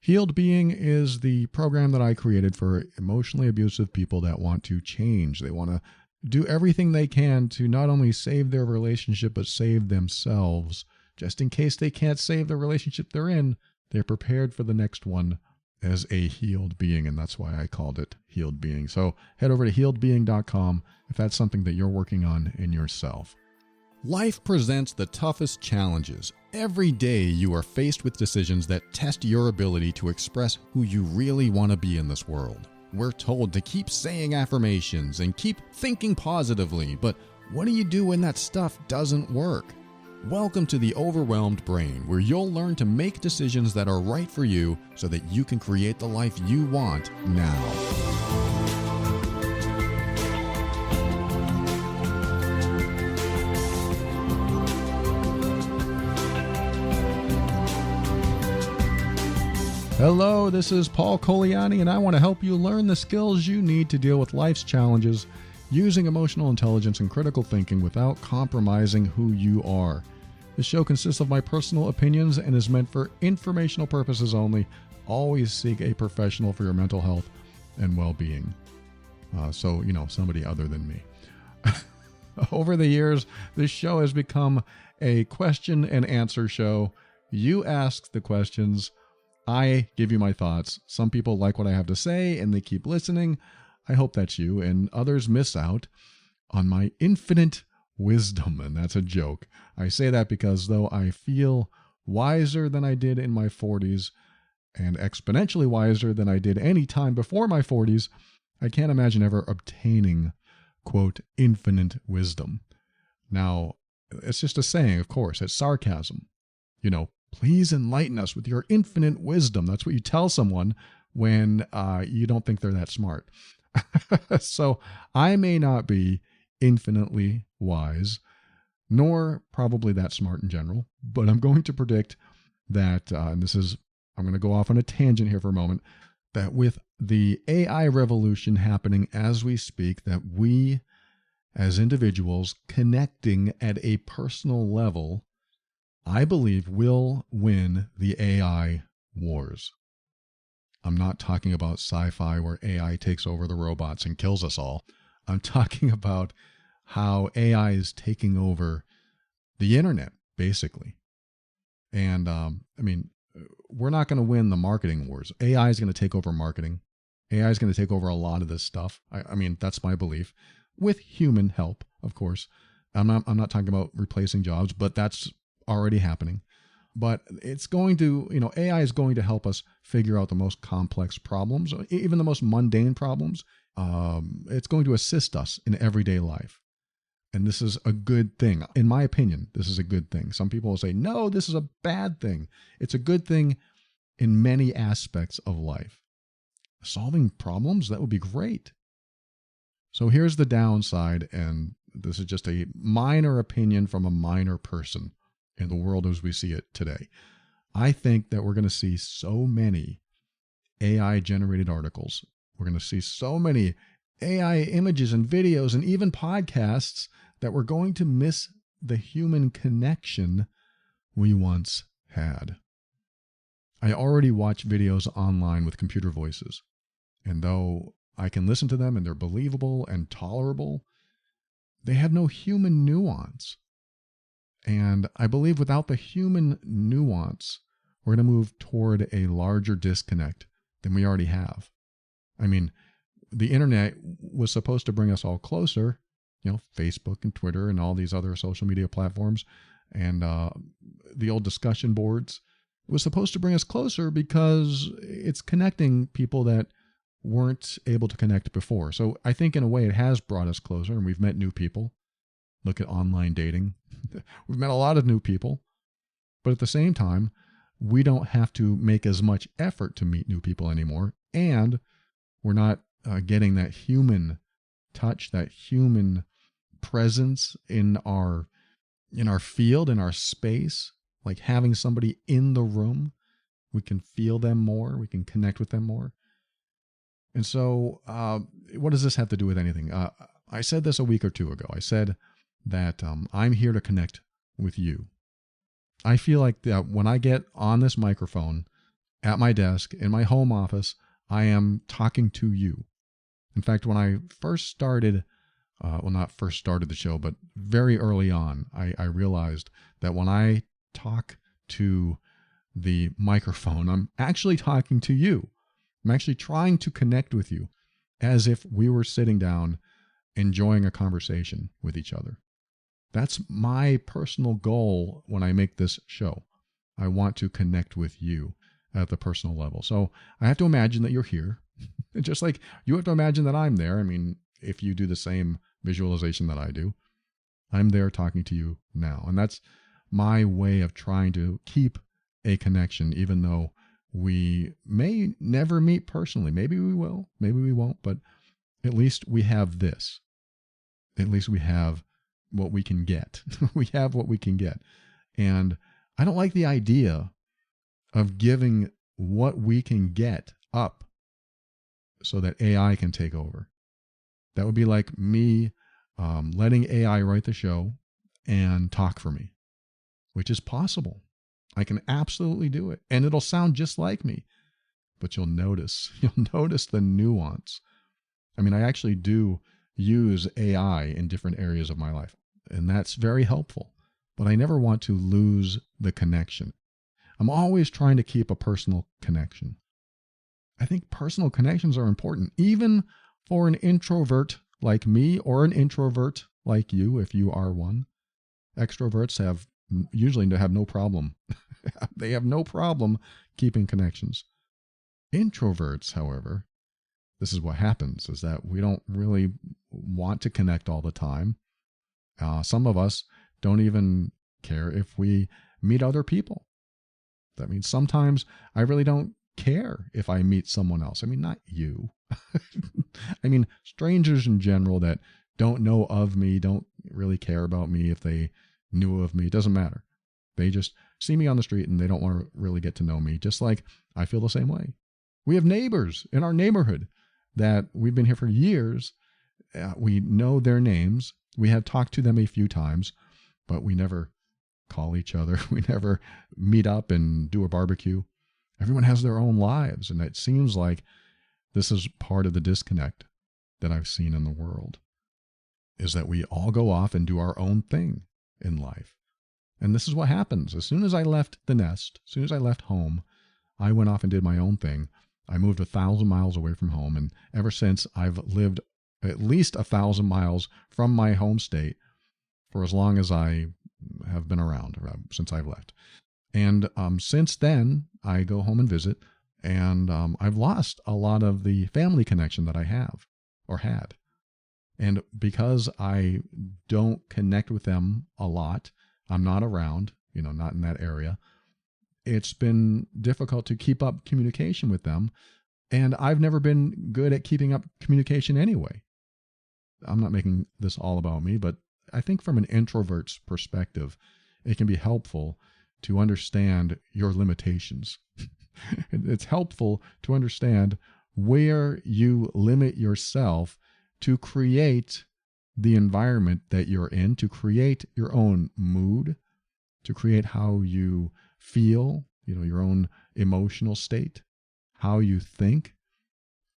Healed Being is the program that I created for emotionally abusive people that want to change. They want to do everything they can to not only save their relationship, but save themselves. Just in case they can't save the relationship they're in, they're prepared for the next one as a healed being, and that's why I called it Healed Being. So head over to healedbeing.com if that's something that you're working on in yourself. Life presents the toughest challenges. Every day you are faced with decisions that test your ability to express who you really want to be in this world. We're told to keep saying affirmations and keep thinking positively, but what do you do when that stuff doesn't work? Welcome to the Overwhelmed Brain, where you'll learn to make decisions that are right for you so that you can create the life you want now. Hello, this is Paul Coliani, and I want to help you learn the skills you need to deal with life's challenges using emotional intelligence and critical thinking without compromising who you are. This show consists of my personal opinions and is meant for informational purposes only. Always seek a professional for your mental health and well-being. So, somebody other than me. Over the years, this show has become a question and answer show. You ask the questions. I give you my thoughts. Some people like what I have to say and they keep listening. I hope that's you. And others miss out on my infinite wisdom. And that's a joke. I say that because though I feel wiser than I did in my 40s and exponentially wiser than I did any time before my 40s, I can't imagine ever obtaining, quote, infinite wisdom. Now, it's just a saying, of course. It's sarcasm. Please enlighten us with your infinite wisdom. That's what you tell someone when you don't think they're that smart. So I may not be infinitely wise, nor probably that smart in general, but I'm going to predict that, and I'm going to go off on a tangent here for a moment, that with the AI revolution happening as we speak, that we as individuals connecting at a personal level, I believe will win the AI wars. I'm not talking about sci-fi where AI takes over the robots and kills us all. I'm talking about how AI is taking over the internet, basically. And we're not going to win the marketing wars. AI is going to take over marketing. AI is going to take over a lot of this stuff. That's my belief, with human help, of course. I'm not talking about replacing jobs, but that's already happening. But it's going to, AI is going to help us figure out the most complex problems, even the most mundane problems. It's going to assist us in everyday life. And this is a good thing. In my opinion, this is a good thing. Some people will say, no, this is a bad thing. It's a good thing in many aspects of life. Solving problems, that would be great. So here's the downside, and this is just a minor opinion from a minor person in the world as we see it today. I think that we're going to see so many AI-generated articles. We're going to see so many AI images and videos and even podcasts that we're going to miss the human connection we once had. I already watch videos online with computer voices, and though I can listen to them and they're believable and tolerable, they have no human nuance. And I believe without the human nuance, we're going to move toward a larger disconnect than we already have. The internet was supposed to bring us all closer, Facebook and Twitter and all these other social media platforms and the old discussion boards. It was supposed to bring us closer because it's connecting people that weren't able to connect before. So I think in a way it has brought us closer, and we've met new people. Look at online dating. We've met a lot of new people, but at the same time, we don't have to make as much effort to meet new people anymore, and we're not getting that human touch, that human presence in our field, in our space, like having somebody in the room. We can feel them more. We can connect with them more. And so what does this have to do with anything? I said this a week or two ago. I said that I'm here to connect with you. I feel like that when I get on this microphone at my desk in my home office, I am talking to you. In fact, when I first started, not first started the show, but very early on, I realized that when I talk to the microphone, I'm actually talking to you. I'm actually trying to connect with you as if we were sitting down enjoying a conversation with each other. That's my personal goal when I make this show. I want to connect with you at the personal level. So I have to imagine that you're here. Just like you have to imagine that I'm there. I mean, if you do the same visualization that I do, I'm there talking to you now. And that's my way of trying to keep a connection, even though we may never meet personally. Maybe we will, maybe we won't, but at least we have this. At least we have what we can get. We have what we can get. And I don't like the idea of giving what we can get up so that AI can take over. That would be like me letting AI write the show and talk for me, which is possible. I can absolutely do it. And it'll sound just like me. But you'll notice the nuance. I mean, I actually do use AI in different areas of my life, and that's very helpful. But I never want to lose the connection. I'm always trying to keep a personal connection. I think personal connections are important, even for an introvert like me or an introvert like you, if you are one. Extroverts usually have no problem. They have no problem keeping connections. Introverts, however, this is what happens, is that we don't really want to connect all the time. Some of us don't even care if we meet other people. That means sometimes I really don't care if I meet someone else. I mean, not you. I mean, strangers in general that don't know of me, don't really care about me. If they knew of me, it doesn't matter. They just see me on the street and they don't want to really get to know me, just like I feel the same way. We have neighbors in our neighborhood that we've been here for years. We know their names. We have talked to them a few times, but we never call each other. We never meet up and do a barbecue. Everyone has their own lives, and it seems like this is part of the disconnect that I've seen in the world, is that we all go off and do our own thing in life. And this is what happens. As soon as I left the nest, as soon as I left home, I went off and did my own thing. I moved 1,000 miles away from home, and ever since I've lived at least 1,000 miles from my home state for as long as I have been around, since I've left. And since then, I go home and visit, and I've lost a lot of the family connection that I have or had. And because I don't connect with them a lot, I'm not around, not in that area, it's been difficult to keep up communication with them. And I've never been good at keeping up communication anyway. I'm not making this all about me, but I think from an introvert's perspective, it can be helpful to understand your limitations. It's helpful to understand where you limit yourself to create the environment that you're in, to create your own mood, to create how you feel, your own emotional state, how you think.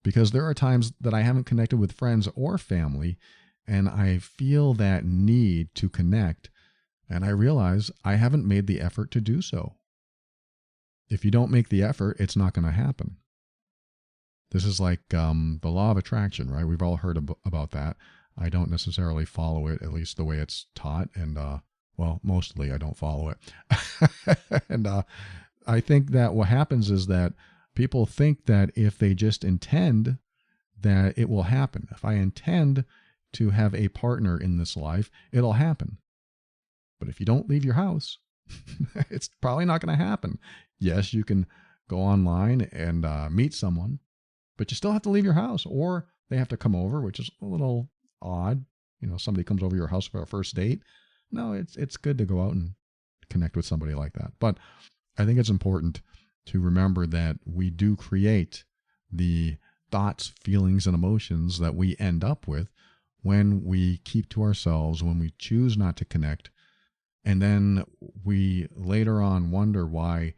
Because there are times that I haven't connected with friends or family, and I feel that need to connect, and I realize I haven't made the effort to do so. If you don't make the effort, it's not going to happen. This is like the law of attraction, right? We've all heard about that. I don't necessarily follow it, at least the way it's taught, and mostly I don't follow it. And I think that what happens is that people think that if they just intend, that it will happen. If I intend to have a partner in this life, it'll happen. But if you don't leave your house, it's probably not going to happen. Yes, you can go online and meet someone, but you still have to leave your house, or they have to come over, which is a little odd. Somebody comes over your house for a first date. No, it's good to go out and connect with somebody like that. But I think it's important to remember that we do create the thoughts, feelings, and emotions that we end up with when we keep to ourselves, when we choose not to connect. And then we later on wonder why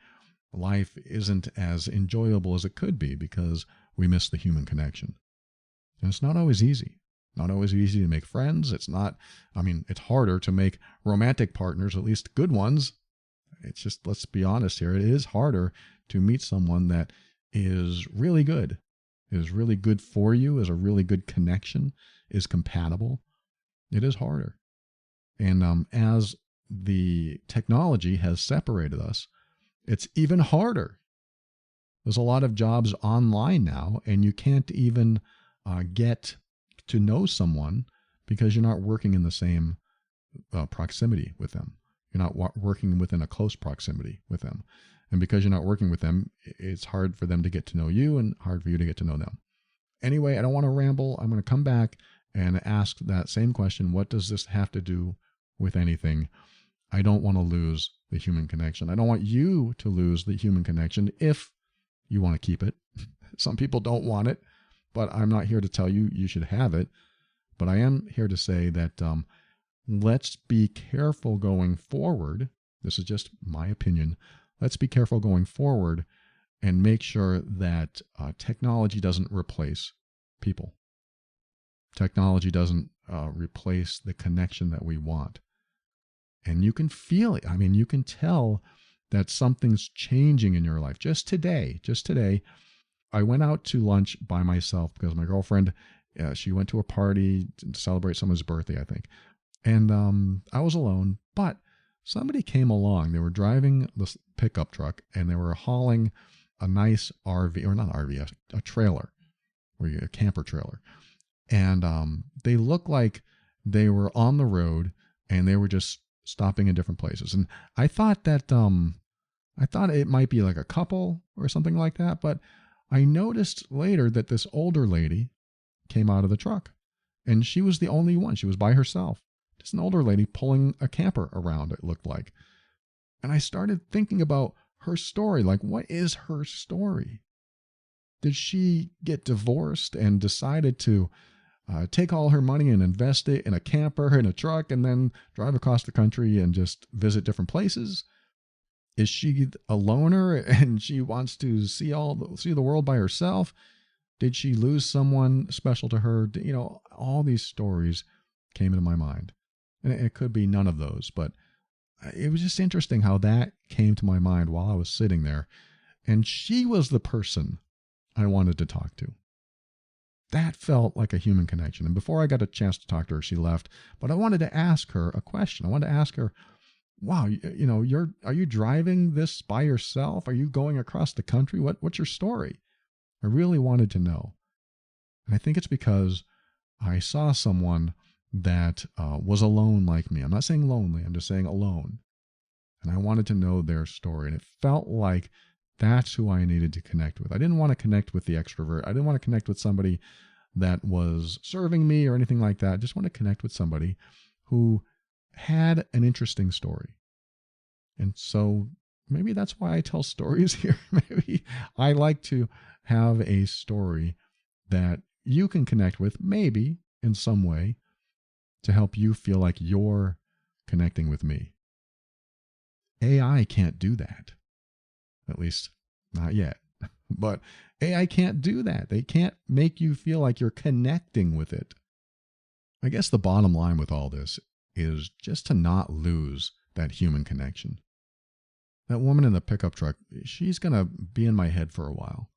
life isn't as enjoyable as it could be because we miss the human connection. And it's not always easy. Not always easy to make friends. It's not, I mean, it's harder to make romantic partners, at least good ones. It's just, let's be honest here. It is harder to meet someone that is really good, is really good for you, is a really good connection, is compatible. It is harder. And as the technology has separated us, it's even harder. There's a lot of jobs online now, and you can't even get to know someone because you're not working in the same proximity with them. You're not working within a close proximity with them. And because you're not working with them, it's hard for them to get to know you and hard for you to get to know them. Anyway, I don't want to ramble. I'm going to come back and ask that same question. What does this have to do with anything? I don't want to lose the human connection. I don't want you to lose the human connection if you want to keep it. Some people don't want it, but I'm not here to tell you you should have it. But I am here to say that let's be careful going forward. This is just my opinion. Let's be careful going forward and make sure that technology doesn't replace people. Technology doesn't replace the connection that we want. And you can feel it. I mean, you can tell that something's changing in your life. Just today, I went out to lunch by myself because my girlfriend, she went to a party to celebrate someone's birthday, I think. And I was alone, but somebody came along. They were driving this pickup truck and they were hauling a nice RV, or not RV, a trailer, or a camper trailer. And they looked like they were on the road and they were just stopping in different places. And I thought that, I thought it might be like a couple or something like that. But I noticed later that this older lady came out of the truck and she was the only one. She was by herself. Just an older lady pulling a camper around, it looked like. And I started thinking about her story. Like, what is her story? Did she get divorced and decided to take all her money and invest it in a camper, in a truck, and then drive across the country and just visit different places? Is she a loner and she wants to see the world by herself? Did she lose someone special to her? You know, all these stories came into my mind. And it could be none of those, but it was just interesting how that came to my mind while I was sitting there. And she was the person I wanted to talk to. That felt like a human connection. And before I got a chance to talk to her, she left. But I wanted to ask her a question. I wanted to ask her, wow, you know, are you driving this by yourself? Are you going across the country? What's your story? I really wanted to know. And I think it's because I saw someone that was alone like me. I'm not saying lonely. I'm just saying alone. And I wanted to know their story. And it felt like that's who I needed to connect with. I didn't want to connect with the extrovert. I didn't want to connect with somebody that was serving me or anything like that. I just want to connect with somebody who had an interesting story. And so maybe that's why I tell stories here. Maybe I like to have a story that you can connect with, maybe in some way, to help you feel like you're connecting with me. AI can't do that. At least not yet. But AI can't do that. They can't make you feel like you're connecting with it. I guess the bottom line with all this is just to not lose that human connection. That woman in the pickup truck, she's going to be in my head for a while.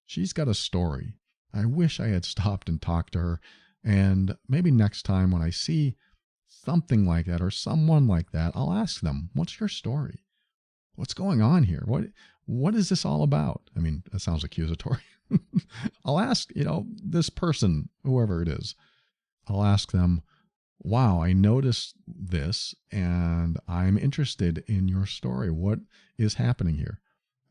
She's got a story. I wish I had stopped and talked to her. And maybe next time when I see something like that or someone like that, I'll ask them, what's your story? What's going on here? What is this all about? I mean, that sounds accusatory. I'll ask, this person, whoever it is, I'll ask them, wow, I noticed this and I'm interested in your story. What is happening here?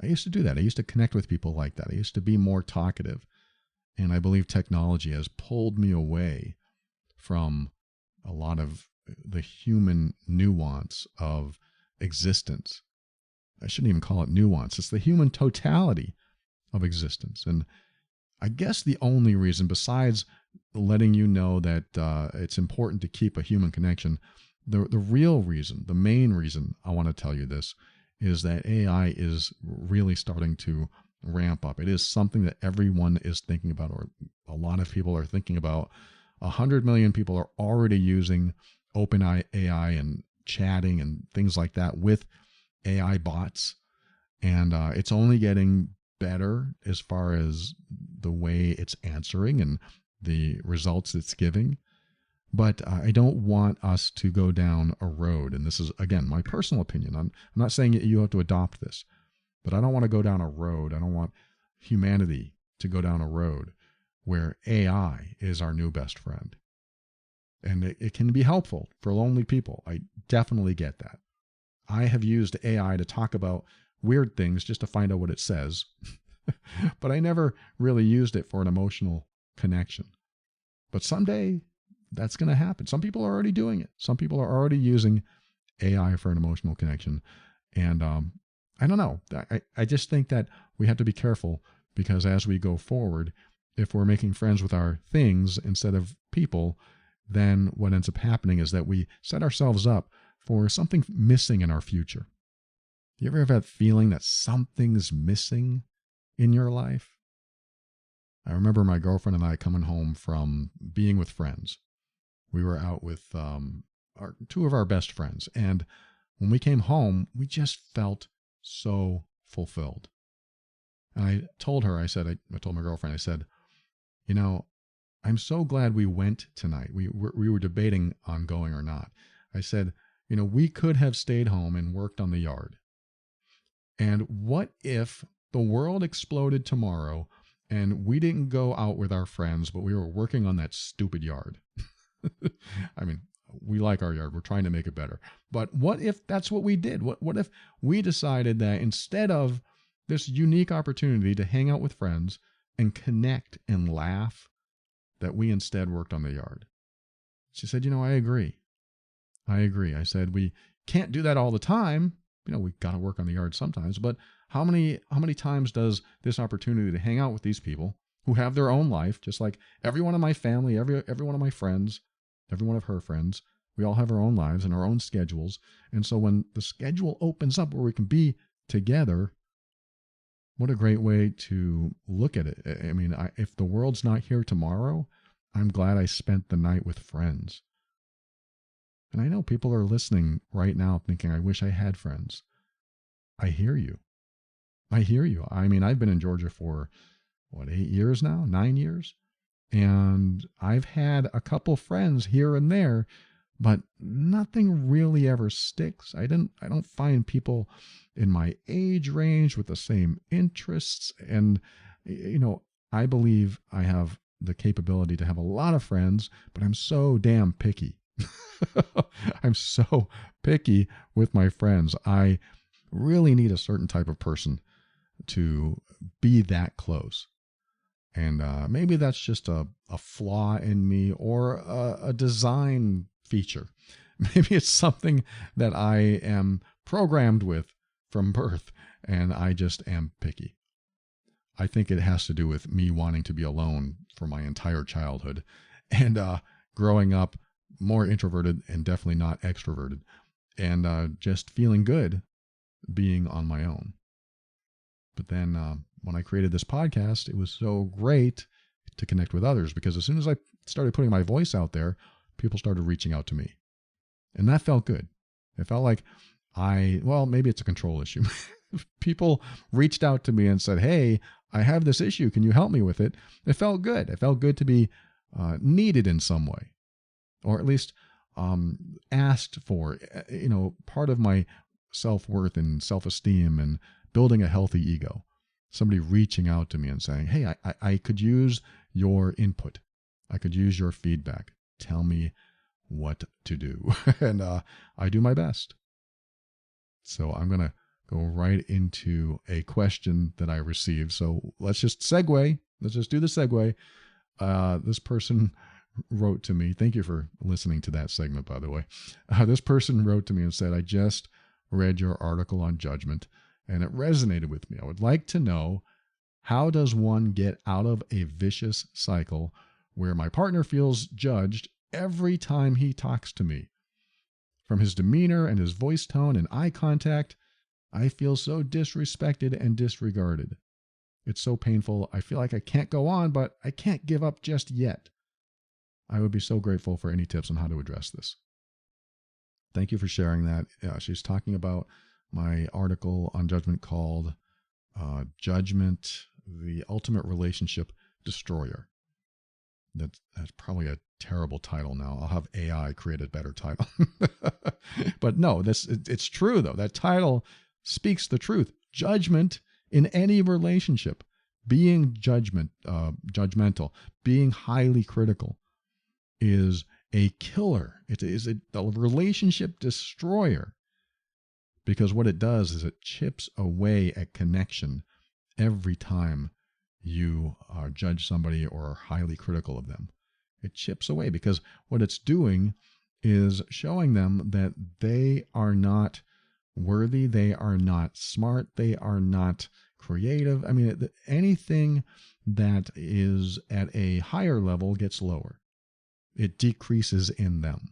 I used to do that. I used to connect with people like that. I used to be more talkative. And I believe technology has pulled me away from a lot of the human nuance of existence. I shouldn't even call it nuance. It's the human totality of existence. And I guess the only reason, besides letting you know that it's important to keep a human connection, the real reason, the main reason I want to tell you this is that AI is really starting to ramp up. It is something that everyone is thinking about, or a lot of people are thinking about. 100 million people are already using AI and chatting and things like that with AI bots. And it's only getting better as far as the way it's answering and the results it's giving. But I don't want us to go down a road, and this is, again, my personal opinion. I'm not saying that you have to adopt this, but I don't want to go down a road. I don't want humanity to go down a road where AI is our new best friend. And it can be helpful for lonely people. I definitely get that. I have used AI to talk about weird things just to find out what it says, but I never really used it for an emotional connection. But someday that's going to happen. Some people are already doing it. Some people are already using AI for an emotional connection. And I don't know. I just think that we have to be careful, because as we go forward, if we're making friends with our things instead of people, then what ends up happening is that we set ourselves up for something missing in our future. You ever have that feeling that something's missing in your life? I remember my girlfriend and I coming home from being with friends. We were out with two of our best friends. And when we came home, we just felt so fulfilled. And I told her, I told my girlfriend, I said, I'm so glad we went tonight. We were debating on going or not. I said, we could have stayed home and worked on the yard. And what if the world exploded tomorrow and we didn't go out with our friends, but we were working on that stupid yard? I mean, we like our yard. We're trying to make it better. But what if that's what we did? What if we decided that instead of this unique opportunity to hang out with friends and connect and laugh, that we instead worked on the yard? She said, I agree. I said, we can't do that all the time. We got to work on the yard sometimes. But how many times does this opportunity to hang out with these people who have their own life, just like every one of my family, every one of my friends, every one of her friends, we all have our own lives and our own schedules. And so when the schedule opens up where we can be together, what a great way to look at it. I mean, if the world's not here tomorrow, I'm glad I spent the night with friends. And I know people are listening right now thinking, I wish I had friends. I hear you. I mean, I've been in Georgia for, 8 years now? 9 years? And I've had a couple friends here and there, but nothing really ever sticks. I don't find people in my age range with the same interests. And, I believe I have the capability to have a lot of friends, but I'm so damn picky. I'm so picky with my friends. I really need a certain type of person to be that close. And maybe that's just a flaw in me, or a design feature. Maybe it's something that I am programmed with from birth, and I just am picky. I think it has to do with me wanting to be alone for my entire childhood, and growing up more introverted and definitely not extroverted, and just feeling good being on my own. But then when I created this podcast, it was so great to connect with others, because as soon as I started putting my voice out there, people started reaching out to me. And that felt good. It felt like maybe it's a control issue. People reached out to me and said, hey, I have this issue. Can you help me with it? It felt good. It felt good to be needed in some way, or at least asked for. Part of my self-worth and self-esteem and building a healthy ego, somebody reaching out to me and saying, hey, I could use your input. I could use your feedback. Tell me what to do. And I do my best. So I'm going to go right into a question that I received. So let's just segue. Let's just do the segue. This person wrote to me. Thank you for listening to that segment, by the way. This person wrote to me and said, I just read your article on judgment, and it resonated with me. I would like to know, how does one get out of a vicious cycle where my partner feels judged every time he talks to me? From his demeanor and his voice tone and eye contact, I feel so disrespected and disregarded. It's so painful. I feel like I can't go on, but I can't give up just yet. I would be so grateful for any tips on how to address this. Thank you for sharing that. She's talking about my article on judgment called Judgment, the Ultimate Relationship Destroyer. That's probably a terrible title now. I'll have AI create a better title. But no, it's true, though. That title speaks the truth. Judgment in any relationship, being judgmental, being highly critical, is a killer. It is a relationship destroyer, because what it does is it chips away at connection every time you judge somebody or are highly critical of them. It chips away, because what it's doing is showing them that they are not worthy, they are not smart, they are not creative. I mean, anything that is at a higher level gets lower. It decreases in them.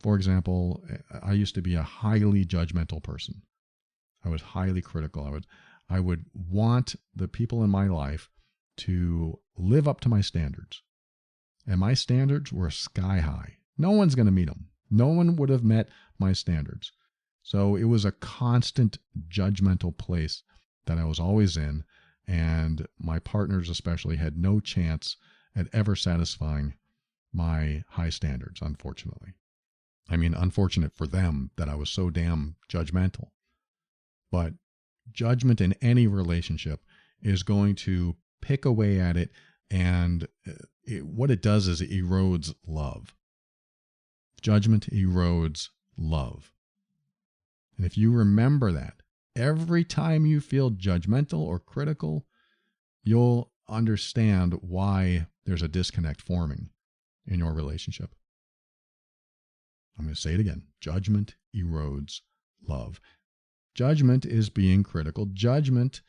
For example, I used to be a highly judgmental person. I was highly critical. I would want the people in my life to live up to my standards. And my standards were sky high. No one's going to meet them. No one would have met my standards. So it was a constant judgmental place that I was always in. And my partners especially had no chance at ever satisfying my high standards, unfortunately. I mean, unfortunate for them that I was so damn judgmental. But judgment in any relationship is going to pick away at it, and what it does is it erodes love. Judgment erodes love. And if you remember that, every time you feel judgmental or critical, you'll understand why there's a disconnect forming in your relationship. I'm going to say it again. Judgment erodes love. Judgment is being critical. Judgment,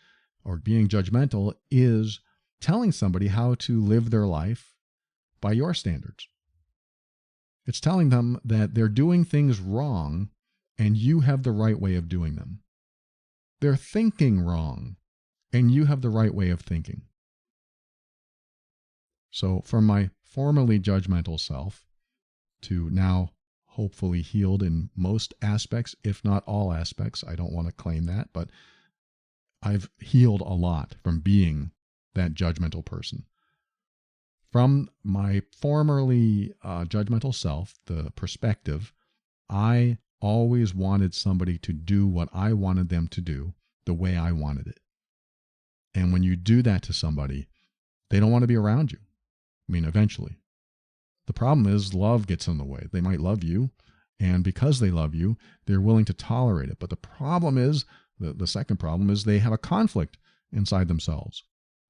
or being judgmental, is telling somebody how to live their life by your standards. It's telling them that they're doing things wrong and you have the right way of doing them. They're thinking wrong and you have the right way of thinking. So from my formerly judgmental self to now hopefully healed in most aspects, if not all aspects. I don't want to claim that, but I've healed a lot from being that judgmental person. From my formerly judgmental self, the perspective, I always wanted somebody to do what I wanted them to do the way I wanted it. And when you do that to somebody, they don't want to be around you. I mean, eventually. The problem is love gets in the way. They might love you, and because they love you, they're willing to tolerate it. But the problem is, the second problem is they have a conflict inside themselves.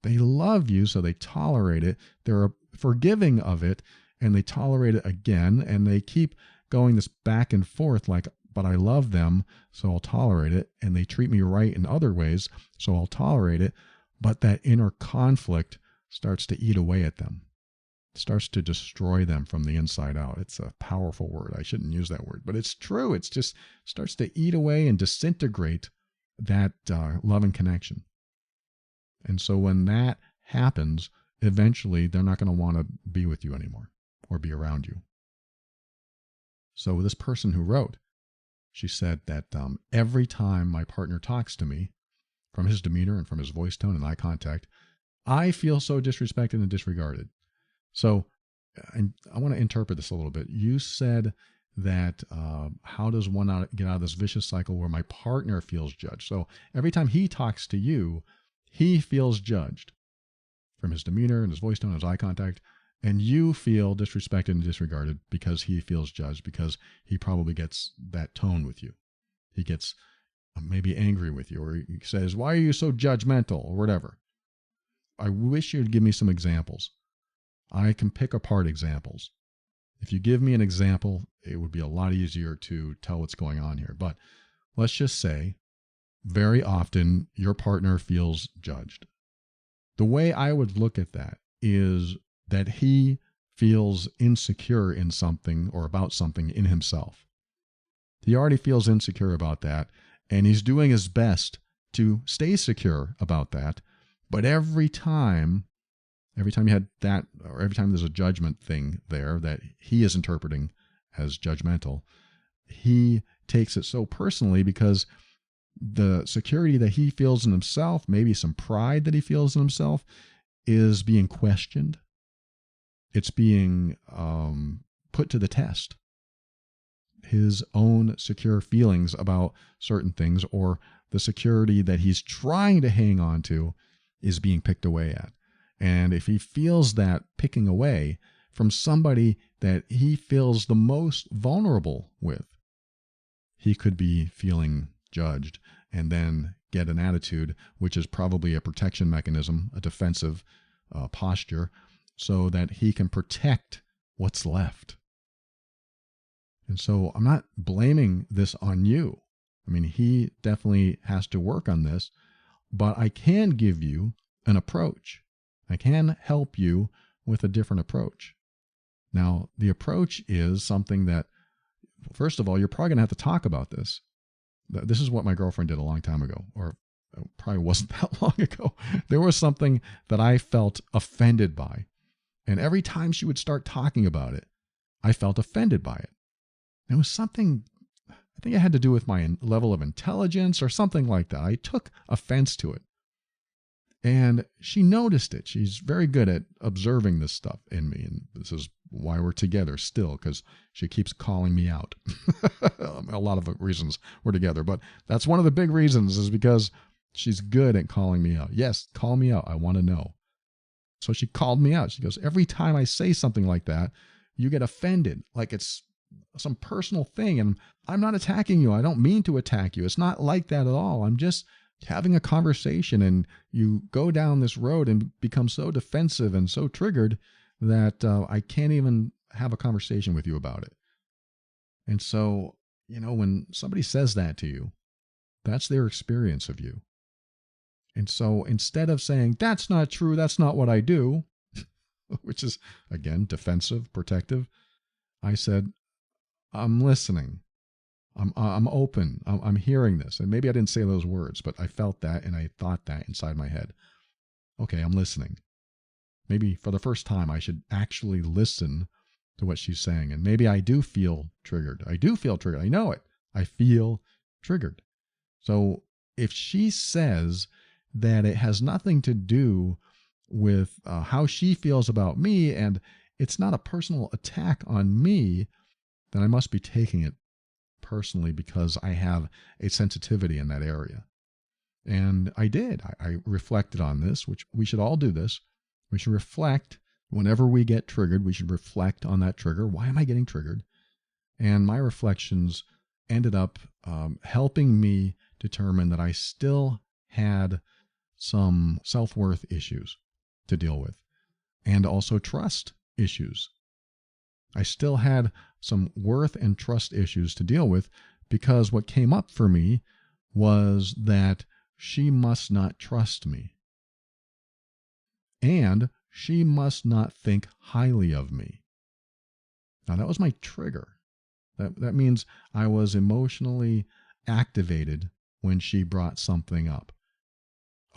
They love you, so they tolerate it. They're forgiving of it, and they tolerate it again, and they keep going this back and forth like, but I love them, so I'll tolerate it, and they treat me right in other ways, so I'll tolerate it. But that inner conflict starts to eat away at them. Starts to destroy them from the inside out. It's a powerful word. I shouldn't use that word, but it's true. It's just starts to eat away and disintegrate that love and connection. And so when that happens, eventually they're not going to want to be with you anymore or be around you. So this person who wrote, she said that every time my partner talks to me, from his demeanor and from his voice tone and eye contact, I feel so disrespected and disregarded. So and I want to interpret this a little bit. You said that how does one get out of this vicious cycle where my partner feels judged? So every time he talks to you, he feels judged from his demeanor and his voice tone, his eye contact, and you feel disrespected and disregarded because he feels judged, because he probably gets that tone with you. He gets maybe angry with you, or he says, "Why are you so judgmental?" or whatever. I wish you'd give me some examples. I can pick apart examples. If you give me an example, it would be a lot easier to tell what's going on here. But let's just say very often your partner feels judged. The way I would look at that is that he feels insecure in something or about something in himself. He already feels insecure about that, And he's doing his best to stay secure about that. But every time you had that, or every time there's a judgment thing there that he is interpreting as judgmental, he takes it so personally because the security that he feels in himself, maybe some pride that he feels in himself, is being questioned. It's being put to the test. His own secure feelings about certain things, or the security that he's trying to hang on to, is being picked away at. And if he feels that picking away from somebody that he feels the most vulnerable with, he could be feeling judged and then get an attitude, which is probably a protection mechanism, a defensive posture, so that he can protect what's left. And so I'm not blaming this on you. I mean, he definitely has to work on this, but I can give you an approach. I can help you with a different approach. Now, the approach is something that, first of all, you're probably going to have to talk about this. This is what my girlfriend did a long time ago, or it probably wasn't that long ago. There was something that I felt offended by. And every time she would start talking about it, I felt offended by it. It was something, I think it had to do with my level of intelligence or something like that. I took offense to it. And she noticed it. She's very good at observing this stuff in me. And this is why we're together still, because she keeps calling me out. A lot of reasons we're together, but that's one of the big reasons, is because she's good at calling me out. Yes, call me out. I want to know. So she called me out. She goes, every time I say something like that, you get offended, like it's some personal thing. And I'm not attacking you. I don't mean to attack you. It's not like that at all. I'm just having a conversation, and you go down this road and become so defensive and so triggered that I can't even have a conversation with you about it. And so, when somebody says that to you, that's their experience of you. And so instead of saying, that's not true, that's not what I do, which is, again, defensive, protective, I said, I'm listening. I'm open. I'm hearing this. And maybe I didn't say those words, but I felt that and I thought that inside my head. Okay, I'm listening. Maybe for the first time I should actually listen to what she's saying. And maybe I do feel triggered. I do feel triggered. I know it. I feel triggered. So if she says that it has nothing to do with how she feels about me, and it's not a personal attack on me, then I must be taking it personally because I have a sensitivity in that area. And I did. I reflected on this, which we should all do this. We should reflect whenever we get triggered. We should reflect on that trigger. Why am I getting triggered? And my reflections ended up helping me determine that I still had some self-worth issues to deal with, and also trust issues. I still had some worth and trust issues to deal with, because what came up for me was that she must not trust me, and she must not think highly of me. Now, that was my trigger. That means I was emotionally activated when she brought something up.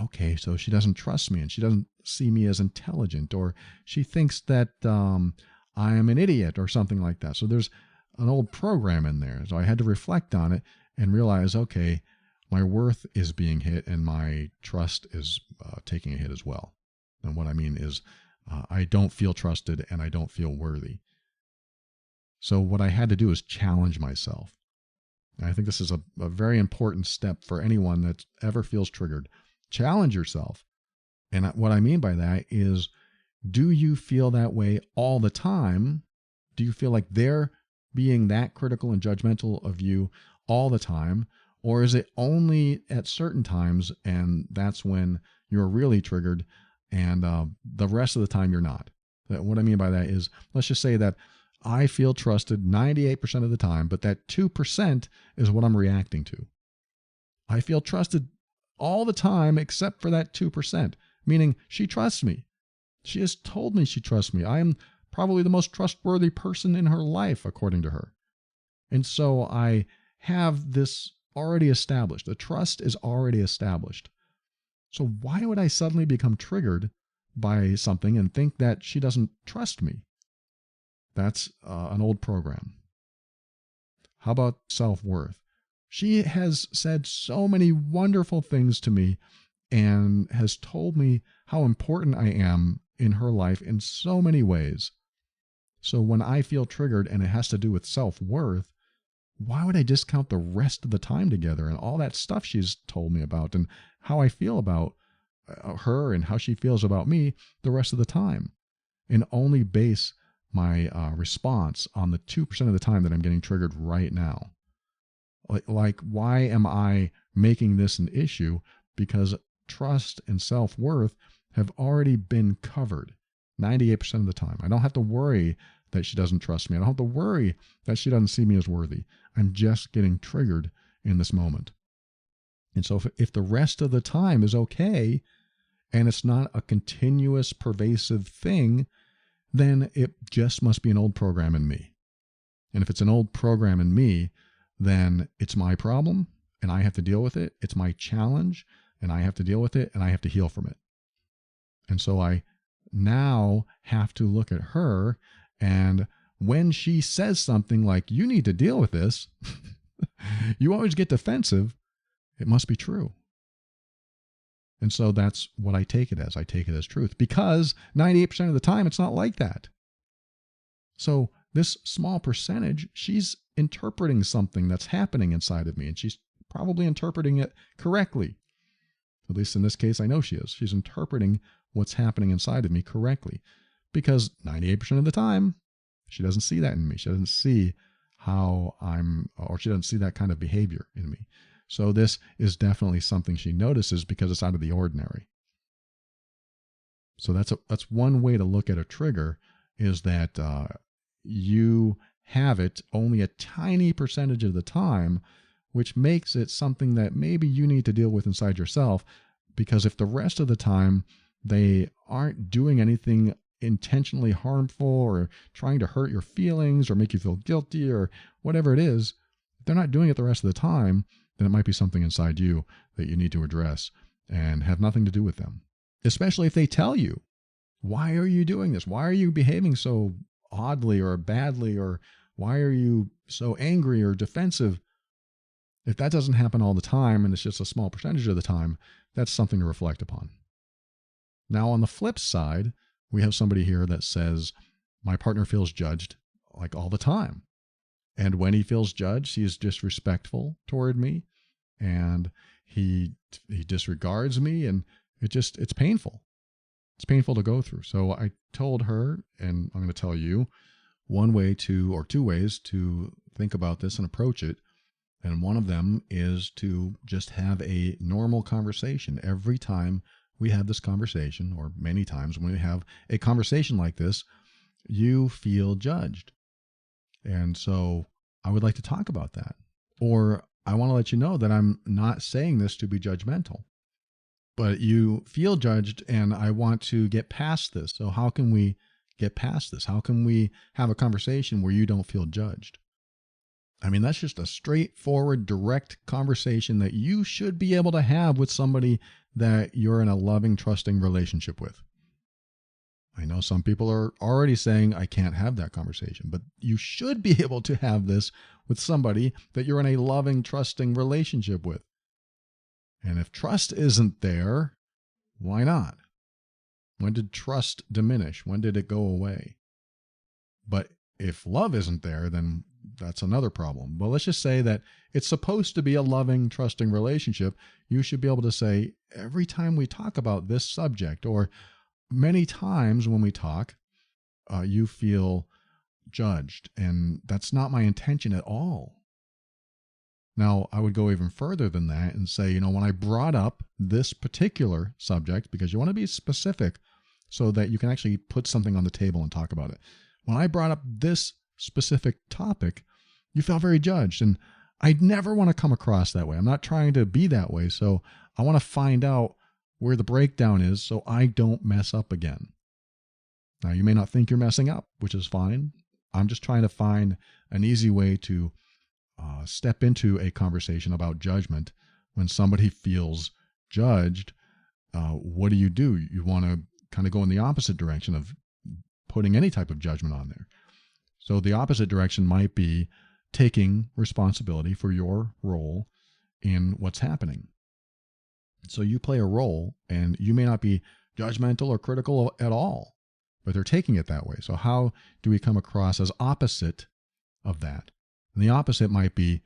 Okay, so she doesn't trust me, and she doesn't see me as intelligent, or she thinks that I am an idiot or something like that. So there's an old program in there. So I had to reflect on it and realize, okay, my worth is being hit and my trust is taking a hit as well. And what I mean is I don't feel trusted and I don't feel worthy. So what I had to do is challenge myself. And I think this is a very important step for anyone that ever feels triggered. Challenge yourself. And what I mean by that is, do you feel that way all the time? Do you feel like they're being that critical and judgmental of you all the time? Or is it only at certain times, and that's when you're really triggered, and the rest of the time you're not? What I mean by that is, let's just say that I feel trusted 98% of the time, but that 2% is what I'm reacting to. I feel trusted all the time except for that 2%, meaning she trusts me. She has told me she trusts me. I am probably the most trustworthy person in her life, according to her. And so I have this already established. The trust is already established. So why would I suddenly become triggered by something and think that she doesn't trust me? That's an old program. How about self-worth? She has said so many wonderful things to me and has told me how important I am in her life in so many ways. So when I feel triggered and it has to do with self-worth, why would I discount the rest of the time together and all that stuff she's told me about and how I feel about her and how she feels about me the rest of the time, and only base my response on the 2% of the time that I'm getting triggered right now? Like, why am I making this an issue? Because trust and self-worth have already been covered 98% of the time. I don't have to worry that she doesn't trust me. I don't have to worry that she doesn't see me as worthy. I'm just getting triggered in this moment. And so if the rest of the time is okay and it's not a continuous, pervasive thing, then it just must be an old program in me. And if it's an old program in me, then it's my problem and I have to deal with it. It's my challenge and I have to deal with it and I have to heal from it. And so I now have to look at her, and when she says something like, you need to deal with this, you always get defensive. It must be true. And so that's what I take it as. I take it as truth, because 98% of the time it's not like that. So this small percentage, she's interpreting something that's happening inside of me, and she's probably interpreting it correctly. At least in this case, I know she is. She's interpreting what's happening inside of me correctly, because 98% of the time, she doesn't see that in me. She doesn't see how she doesn't see that kind of behavior in me. So this is definitely something she notices because it's out of the ordinary. So that's one way to look at a trigger, is that you have it only a tiny percentage of the time, which makes it something that maybe you need to deal with inside yourself. Because if the rest of the time they aren't doing anything intentionally harmful or trying to hurt your feelings or make you feel guilty or whatever it is, if they're not doing it the rest of the time, then it might be something inside you that you need to address and have nothing to do with them. Especially if they tell you, why are you doing this? Why are you behaving so oddly or badly? Or why are you so angry or defensive? If that doesn't happen all the time and it's just a small percentage of the time, that's something to reflect upon. Now, on the flip side, we have somebody here that says, my partner feels judged like all the time. And when he feels judged, he is disrespectful toward me and he disregards me, and it's painful. It's painful to go through. So I told her, and I'm going to tell you, one way to, or two ways to think about this and approach it. And one of them is to just have a normal conversation. Every time we have this conversation, or many times when we have a conversation like this, you feel judged. And so I would like to talk about that. Or I want to let you know that I'm not saying this to be judgmental, but you feel judged and I want to get past this. So how can we get past this? How can we have a conversation where you don't feel judged? I mean, that's just a straightforward, direct conversation that you should be able to have with somebody that you're in a loving, trusting relationship with. I know some people are already saying, I can't have that conversation, but you should be able to have this with somebody that you're in a loving, trusting relationship with. And if trust isn't there, why not? When did trust diminish? When did it go away? But if love isn't there, then that's another problem. Well, let's just say that it's supposed to be a loving, trusting relationship. You should be able to say, every time we talk about this subject, or many times when we talk, you feel judged, and that's not my intention at all. Now, I would go even further than that and say, when I brought up this particular subject, because you want to be specific so that you can actually put something on the table and talk about it. When I brought up this specific topic, you felt very judged, and I never want to come across that way. I'm not trying to be that way, so I want to find out where the breakdown is so I don't mess up again. Now, you may not think you're messing up, which is fine. I'm just trying to find an easy way to step into a conversation about judgment when somebody feels judged, what do? You want to kind of go in the opposite direction of putting any type of judgment on there. So the opposite direction might be taking responsibility for your role in what's happening. So you play a role, and you may not be judgmental or critical at all, but they're taking it that way. So how do we come across as opposite of that? And the opposite might be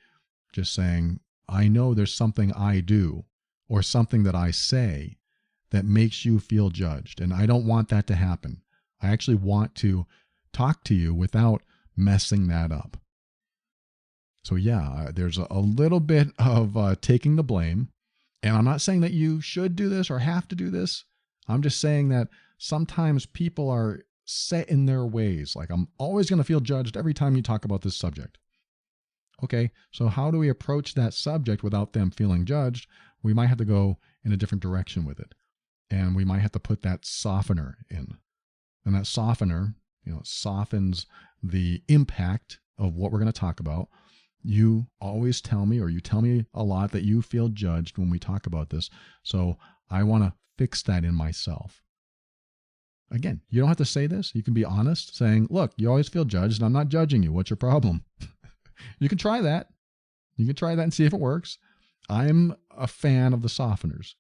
just saying, I know there's something I do or something that I say that makes you feel judged, and I don't want that to happen. I actually want to talk to you without messing that up. So yeah, there's a little bit of taking the blame. And I'm not saying that you should do this or have to do this. I'm just saying that sometimes people are set in their ways. Like, I'm always going to feel judged every time you talk about this subject. Okay, so how do we approach that subject without them feeling judged? We might have to go in a different direction with it. And we might have to put that softener in. And that softener, softens the impact of what we're going to talk about. You always tell me, or you tell me a lot, that you feel judged when we talk about this. So I want to fix that in myself. Again, you don't have to say this. You can be honest, saying, look, you always feel judged, and I'm not judging you. What's your problem? You can try that. You can try that and see if it works. I'm a fan of the softeners.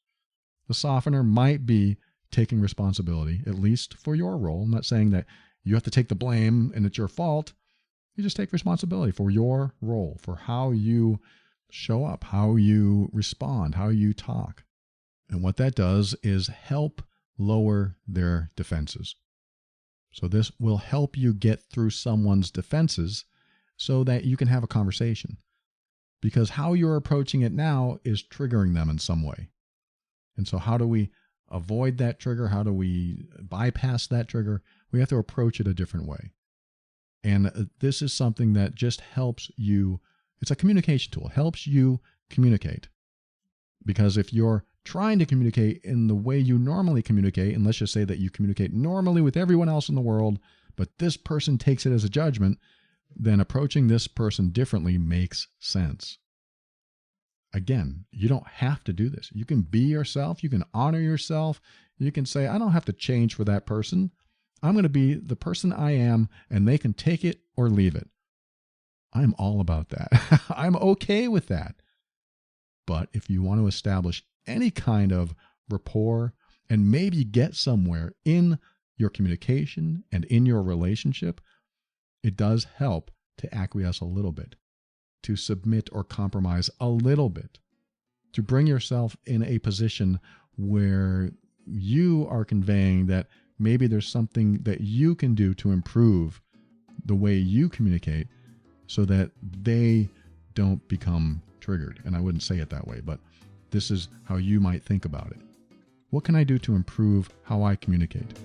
The softener might be taking responsibility, at least for your role. I'm not saying that you have to take the blame and it's your fault. You just take responsibility for your role, for how you show up, how you respond, how you talk. And what that does is help lower their defenses. So this will help you get through someone's defenses so that you can have a conversation. Because how you're approaching it now is triggering them in some way. And so how do we avoid that trigger? How do we bypass that trigger? We have to approach it a different way. And this is something that just helps you. It's a communication tool. It helps you communicate. Because if you're trying to communicate in the way you normally communicate, and let's just say that you communicate normally with everyone else in the world, but this person takes it as a judgment, then approaching this person differently makes sense. Again, you don't have to do this. You can be yourself. You can honor yourself. You can say, I don't have to change for that person. I'm going to be the person I am, and they can take it or leave it. I'm all about that. I'm okay with that. But if you want to establish any kind of rapport and maybe get somewhere in your communication and in your relationship, it does help to acquiesce a little bit, to submit or compromise a little bit, to bring yourself in a position where you are conveying that maybe there's something that you can do to improve the way you communicate so that they don't become triggered. And I wouldn't say it that way, but this is how you might think about it. What can I do to improve how I communicate?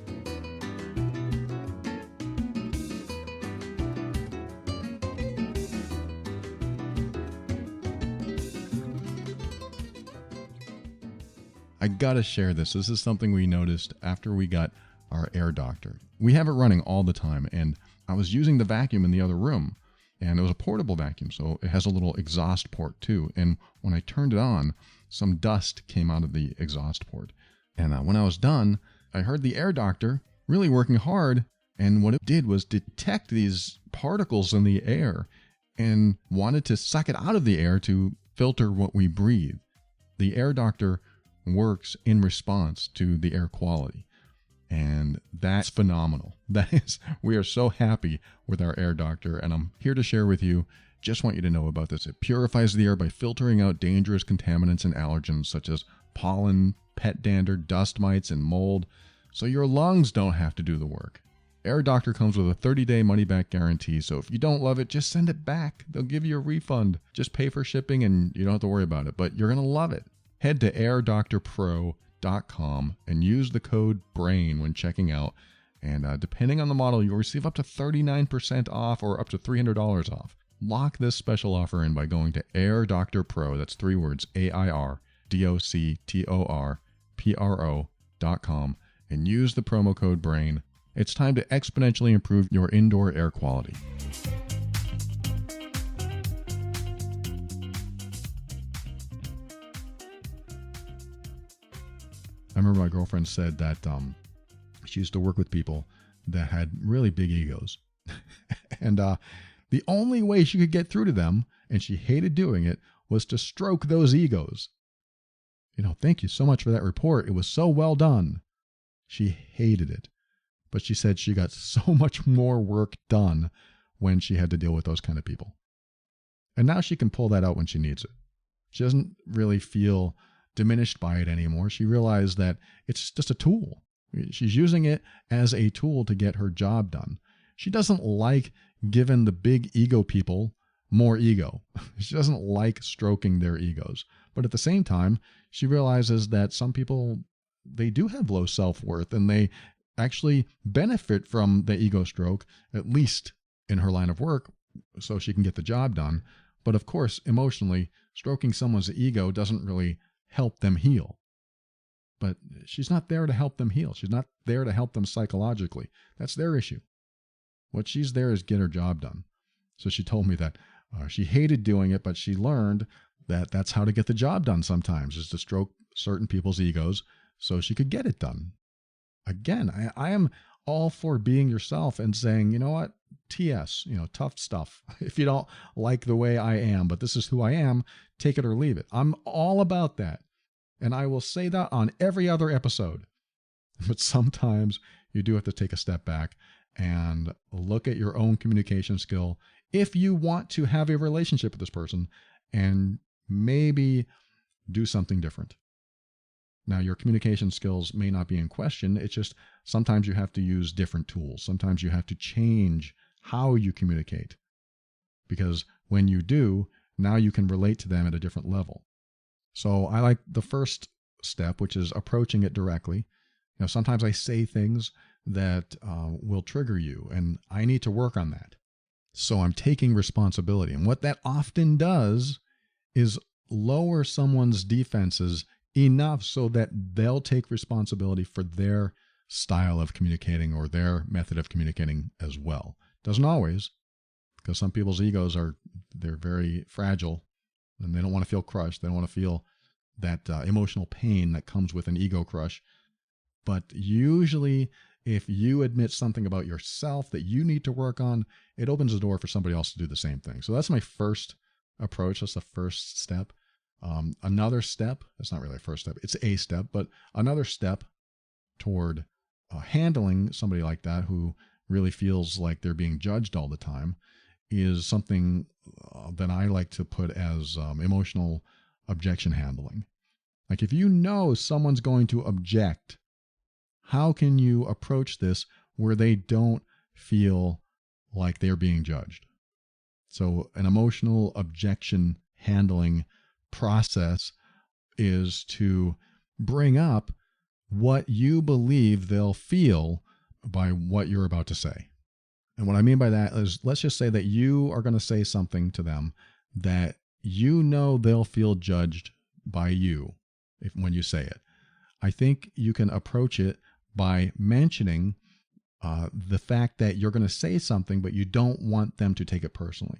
I gotta share this. This is something we noticed after we got our air doctor. We have it running all the time, and I was using the vacuum in the other room, and it was a portable vacuum, so it has a little exhaust port too. And when I turned it on, some dust came out of the exhaust port. And when I was done, I heard the air doctor really working hard, and what it did was detect these particles in the air and wanted to suck it out of the air to filter what we breathe. The air doctor works in response to the air quality. And that's phenomenal. We are so happy with our air doctor, and I'm here to share with you, just want you to know about this. It purifies the air by filtering out dangerous contaminants and allergens such as pollen, pet dander, dust mites, and mold, so your lungs don't have to do the work. Air Doctor comes with a 30-day money-back guarantee, so if you don't love it, just send it back. They'll give you a refund. Just pay for shipping and you don't have to worry about it, but you're going to love it. Head to airdoctorpro.com and use the code BRAIN when checking out. And depending on the model, you'll receive up to 39% off or up to $300 off. Lock this special offer in by going to airdoctorpro, that's 3 words, airdoctorpro.com, and use the promo code BRAIN. It's time to exponentially improve your indoor air quality. I remember my girlfriend said that she used to work with people that had really big egos. And the only way she could get through to them, and she hated doing it, was to stroke those egos. Thank you so much for that report. It was so well done. She hated it. But she said she got so much more work done when she had to deal with those kind of people. And now she can pull that out when she needs it. She doesn't really feel diminished by it anymore. She realized that it's just a tool. She's using it as a tool to get her job done. She doesn't like giving the big ego people more ego. She doesn't like stroking their egos. But at the same time, she realizes that some people, they do have low self-worth, and they actually benefit from the ego stroke, at least in her line of work, so she can get the job done. But of course, emotionally, stroking someone's ego doesn't really help them heal. But she's not there to help them heal. She's not there to help them psychologically. That's their issue. What she's there is get her job done. So she told me that she hated doing it, but she learned that that's how to get the job done sometimes, is to stroke certain people's egos so she could get it done. Again, I am all for being yourself and saying, you know what, TS, tough stuff. If you don't like the way I am, but this is who I am, take it or leave it. I'm all about that. And I will say that on every other episode. But sometimes you do have to take a step back and look at your own communication skill if you want to have a relationship with this person, and maybe do something different. Now, your communication skills may not be in question. It's just sometimes you have to use different tools. Sometimes you have to change how you communicate, because when you do, now you can relate to them at a different level. So I like the first step, which is approaching it directly. Sometimes I say things that will trigger you, and I need to work on that. So I'm taking responsibility. And what that often does is lower someone's defenses enough so that they'll take responsibility for their style of communicating or their method of communicating as well. Doesn't always, because some people's egos they're very fragile, and they don't want to feel crushed. They don't want to feel that emotional pain that comes with an ego crush. But usually, if you admit something about yourself that you need to work on, it opens the door for somebody else to do the same thing. So that's my first approach. That's the first step. Another step, that's not really a first step, it's a step, but another step toward handling somebody like that who really feels like they're being judged all the time is something that I like to put as emotional objection handling. Like, if you know someone's going to object, how can you approach this where they don't feel like they're being judged? So an emotional objection handling process is to bring up what you believe they'll feel by what you're about to say. And what I mean by that is, let's just say that you are going to say something to them that they'll feel judged by you when you say it. I think you can approach it by mentioning the fact that you're going to say something, but you don't want them to take it personally.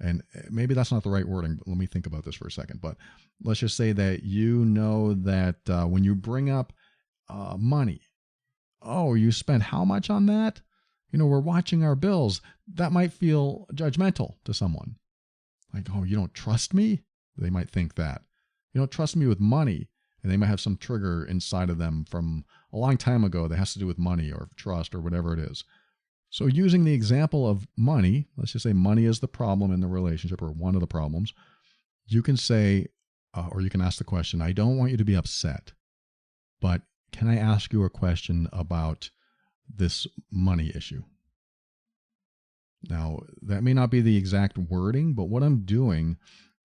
And maybe that's not the right wording, but let me think about this for a second. But let's just say that that when you bring up money, oh, you spent how much on that? We're watching our bills. That might feel judgmental to someone. Like, oh, you don't trust me? They might think that. You don't trust me with money. And they might have some trigger inside of them from a long time ago that has to do with money or trust or whatever it is. So using the example of money, let's just say money is the problem in the relationship or one of the problems, you can say, or you can ask the question, I don't want you to be upset, but can I ask you a question about this money issue? Now, that may not be the exact wording, but what I'm doing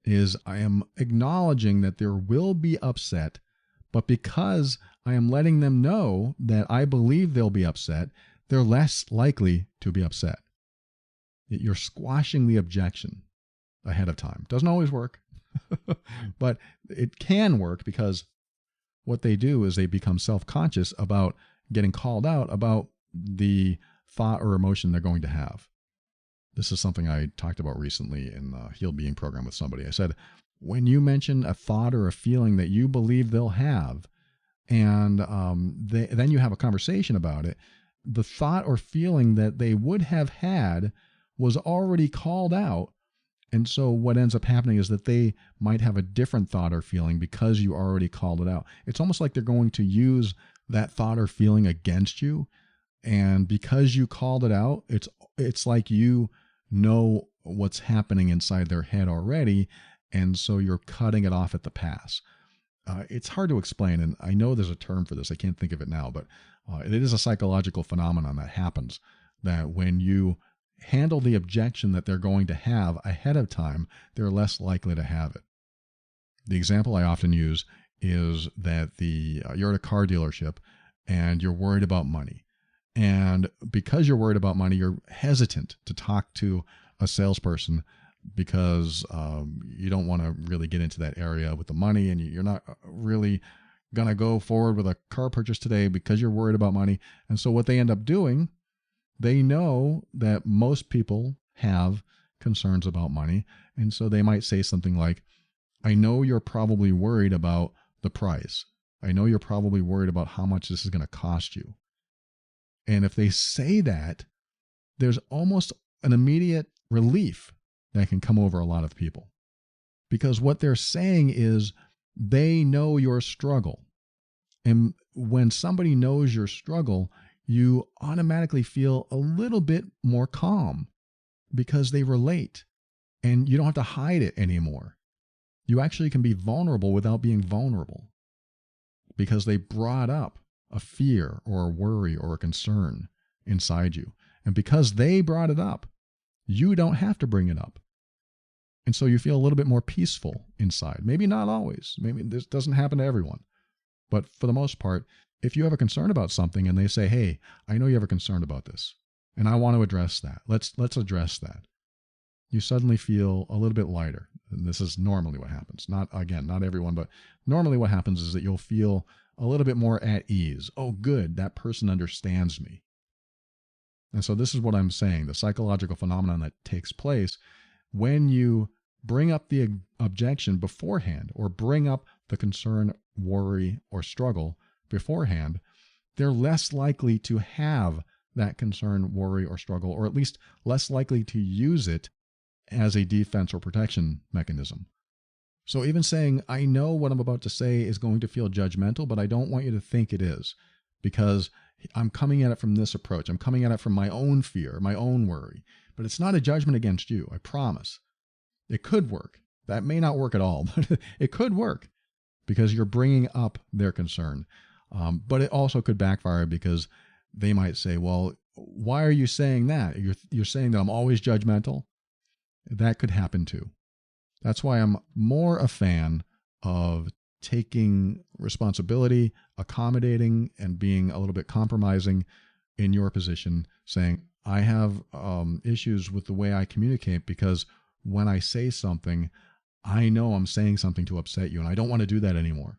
is I am acknowledging that there will be upset, but because I am letting them know that I believe they'll be upset, they're less likely to be upset. You're squashing the objection ahead of time. Doesn't always work, but it can work, because what they do is they become self-conscious about getting called out about the thought or emotion they're going to have. This is something I talked about recently in the Healed Being program with somebody. I said, when you mention a thought or a feeling that you believe they'll have, and then you have a conversation about it, the thought or feeling that they would have had was already called out. And so what ends up happening is that they might have a different thought or feeling because you already called it out. It's almost like they're going to use that thought or feeling against you. And because you called it out, it's like you know what's happening inside their head already. And so you're cutting it off at the pass. It's hard to explain, and I know there's a term for this. I can't think of it now, but it is a psychological phenomenon that happens, that when you handle the objection that they're going to have ahead of time, they're less likely to have it. The example I often use is that you're at a car dealership and you're worried about money. And because you're worried about money, you're hesitant to talk to a salesperson because you don't want to really get into that area with the money, and you're not really going to go forward with a car purchase today because you're worried about money. And so what they end up doing, they know that most people have concerns about money. And so they might say something like, I know you're probably worried about the price. I know you're probably worried about how much this is going to cost you. And if they say that, there's almost an immediate relief that can come over a lot of people. Because what they're saying is they know your struggle. And when somebody knows your struggle, you automatically feel a little bit more calm because they relate, and you don't have to hide it anymore. You actually can be vulnerable without being vulnerable because they brought up a fear or a worry or a concern inside you. And because they brought it up, you don't have to bring it up. And so you feel a little bit more peaceful inside. Maybe not always. Maybe this doesn't happen to everyone. But for the most part, if you have a concern about something and they say, hey, I know you have a concern about this, and I want to address that. Let's address that. You suddenly feel a little bit lighter. And this is normally what happens. Not everyone, but normally what happens is that you'll feel a little bit more at ease. Oh, good, that person understands me. And so this is what I'm saying, the psychological phenomenon that takes place when you bring up the objection beforehand, or bring up the concern, worry, or struggle beforehand, they're less likely to have that concern, worry, or struggle, or at least less likely to use it as a defense or protection mechanism. So even saying, I know what I'm about to say is going to feel judgmental, but I don't want you to think it is, because I'm coming at it from this approach. I'm coming at it from my own fear, my own worry. But it's not a judgment against you, I promise. It could work. That may not work at all, but it could work because you're bringing up their concern. But it also could backfire because they might say, well, why are you saying that? You're saying that I'm always judgmental? That could happen too. That's why I'm more a fan of taking responsibility, accommodating, and being a little bit compromising in your position, saying, I have issues with the way I communicate because when I say something, I know I'm saying something to upset you, and I don't want to do that anymore.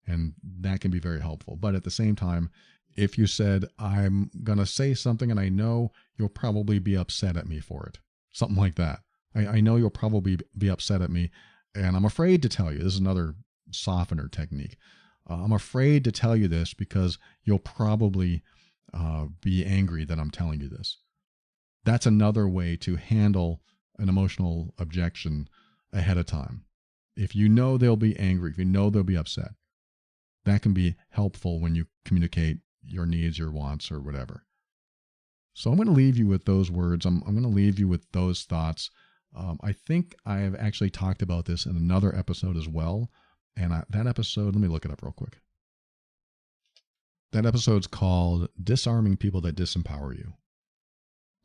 And that can be very helpful. But at the same time, if you said, I'm going to say something and I know you'll probably be upset at me for it, something like that. I know you'll probably be upset at me, and I'm afraid to tell you. This is another softener technique. I'm afraid to tell you this because you'll probably be angry that I'm telling you this. That's another way to handle an emotional objection ahead of time. If you know they'll be angry, if you know they'll be upset, that can be helpful when you communicate your needs, your wants, or whatever. So I'm going to leave you with those words. I'm going to leave you with those thoughts. I think I have actually talked about this in another episode as well. And that episode, let me look it up real quick. That episode's called Disarming People That Disempower You.